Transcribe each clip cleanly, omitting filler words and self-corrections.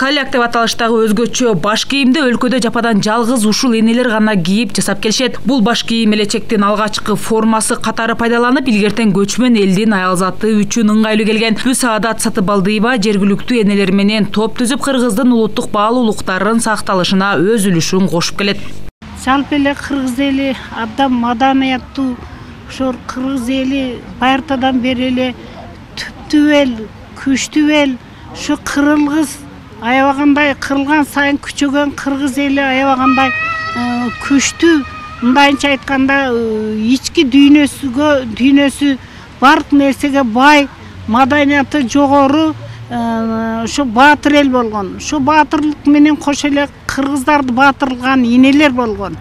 каляк деп аталыштагы өзгөчө баш кийимди өлкөдө жападан жалгыз ушул энелер гана кийип жасап келишет. Бул баш кийим элечектин алгачкы формасы катары пайдаланып, илгертен көчмөн элдин аял заты үчүн ыңгайлуу келген. Саадат Сатыбалдыева жергиликтүү энелер менен топ түзүп, Кыргыздын улуттук баалуулуктарынын сакталышына өз үлүшүн кошуп келет. Жалпы эле кыргыз эли абдан маданияттуу, ошол кыргыз эли байыртадан бери эле түптүү эл, күчтүү эл. Şu kırılgız ayabagандай kırılgan sayın küçögen kırgız eli ayabagандай күчтүү. Мындайынча айтканда ички дүйнөсү бардык нерсеге бай, маданияты жогору şu баатыр эл болгон. Şu баатырлык менен кошо эле кыргыздарды баатырган энелер болгон.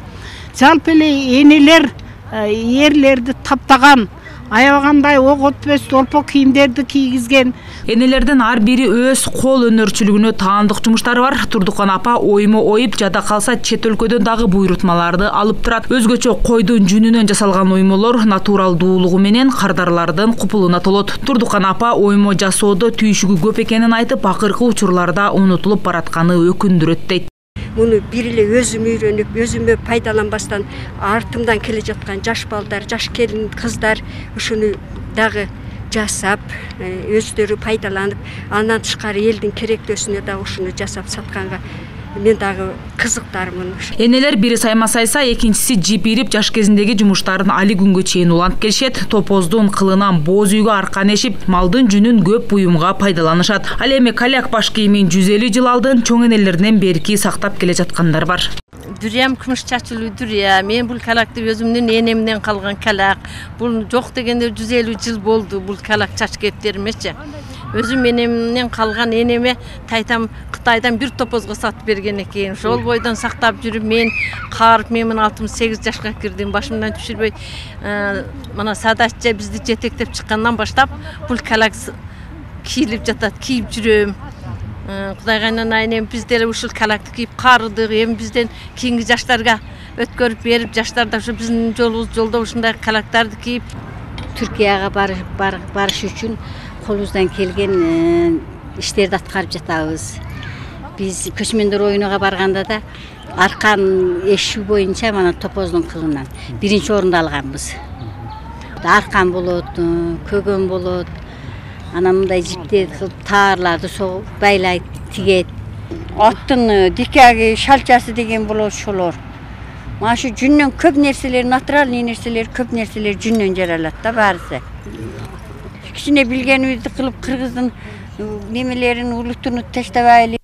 Жалпы эле энелер эрлерди таптаган, аябагандай ок өтпөс толпо кийимдерди кийгизген. Энелердин ар бири өз кол өнөрчүлүгүнө таандык жумуштары бар. Турдукан апа оймо оюп, жада калса чет өлкөдөн дагы буйрутмаларды алып турат. Өзгөчө койдун жүнүнөн жасалган оймолор натуралдуулугу менен кардарлардын купулуна толот. Турдукан апа оймо жасоодо түйшүгү көп экенин айтып, акыркы учурларда унутулуп баратканы өкүндүрөт дейт. Муну бир эле өзүм үйрөнүп, өзүмө пайдаланбастан артымдан келе жаткан жаш балдар, жаш келин кыздар ушуну дагы жасап, өздөрү пайдаланып, андан тышкары элдин керектөөсүнө дагы ушуну жасап сатканга мен дагы кызыктармын. Энелер бири сайма сайса, экинчиси жип ирип, жаш кезиндеги жумуштарын али күнгө чейин уланып келишет. Топоздун кылынан боз үйгө аркан эшип, малдын жүнүн көп буюмга пайдаланышат. Ал эми каляк баш кийимин 150 жыл алдын чоң энелеринен берки сактап келе жаткандар бар. Дүрям күмүш чачылуу дүря. Мен бул калакты өзүмдүн энемден калган калак. Бул жок дегенде 150 жыл болду бул калак чач кептеримечи. Өзүм энемден калган энеме тайтам Кытайдан бир топозго сатып берген экен. Ошол бойдон сактап жүрүп мен карып, мен 68 жашка кирдим. Башымдан түшүрбөй, мына Саадатча бизди жетектеп чыккандан баштап бул калак кийилип жатат, кийип жүрөм. Кудайгайнан айнем биз деле ушул калакты кийип карыдык. Эми бизден кийинки жаштарга өткөрүп берип, жаштар да ушу биздин жолдо ушундай калактарды кийип Түркияга барыш үчүн колубуздан келген иштерди аткарып жатабыз. Биз көчмөндөр оюнуга барганда да аркан эшүү боюнча мана топоздун кылынан биринчи орунду алганбыз. Аркан болот, көгөн болот. Анан мындай жиптерди кылып таарларды согуп байлайт, тигет. Аттын дикаги шалчасы деген болот ошолор. Мана шу жүннөн көп нерселер, натуралдуу нерселер, көп нерселер жүннөн жаралат да баарысы. Кичине билгенибизди кылып кыргыздын немелерин улутуну таштабайлы,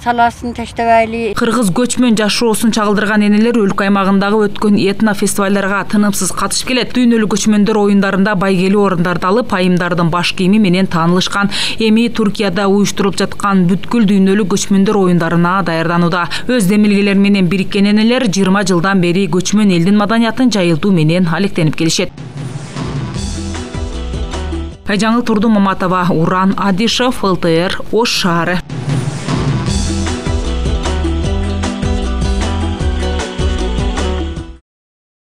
саласын таштабайлы. Кыргыз көчмөн жашоосун чагылдырган энелер өлкө аймагындагы өткөн этно фестивалдарга тынымсыз катышып келет. Дүйнөлүк көчмөндөр оюндарында байгелүү орундарды алып, айымдардын баш кийими менен таанылышкан. Эми Туркияда уюштуруп жаткан бүткүл дүйнөлүк көчмөндөр оюндарына даярданууда. Өз демилгелери менен бириккен энелер 20 жылдан бери көчмөн элдин маданиятын жайылтуу менен алектенип келишет. Айжаңыл Турду Маматова, Уран Адишев, ЛТР, Ош шаары.